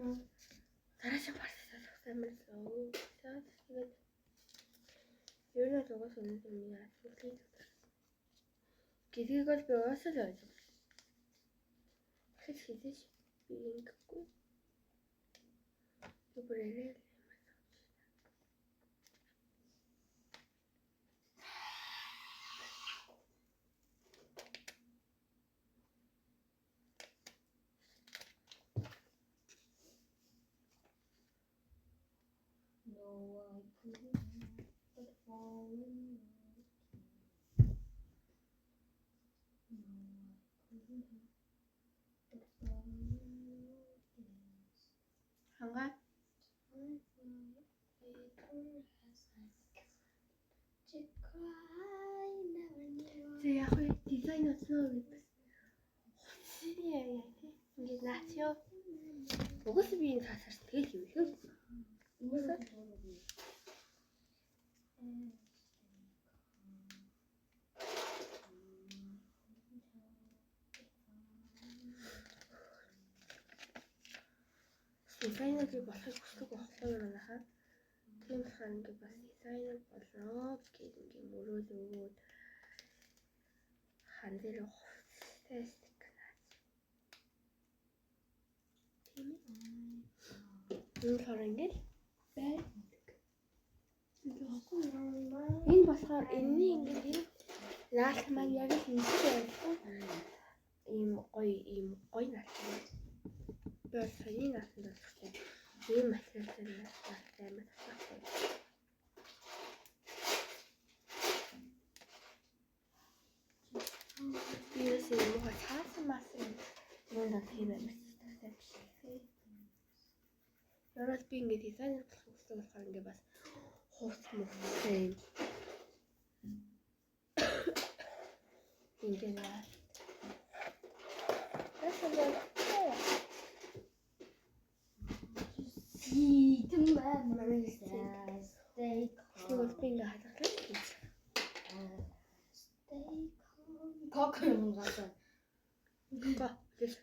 Дараагийн партиас амарлаа. За тэгээд ерөнхийдөө зугаас өнөөдөр миний асуултыг гэдгийг бол би уусаа л ойлгов. Хэзээ би ингэхгүй. Бүрээрээ хангаа яг үе дизайн осноо гэдэг. Яа яа тий. Ингээд наачё. Угаас би энэ цаасаар тэгэл юм шүү. Угаас дизайнер болохыг хүсдэг байхгүй юу нахаа. Тийм болохоор ингээд бас дизайнер болоо гэж ингээд мөрөөлөөд хан дээр хувцастай стикер наач. Тийм ээ. Энэ болохоор ингээд байдаг. Энэ болохоор энэний ингээд энэ наалт маань яг л энэ байсан. Ийм гоё наалт. Бэр саяны наалт болчихсон. Ийм материалтай наалт амар тасалтай. Биээс юм уу хаасан масан юм тийм амар тасалтай. Ярал би ингээд дизайнер болох гэсэн болохоор ингээд бас хууц мөхтэй юм. Ингээд наа. Как юм гасаа. Гэх.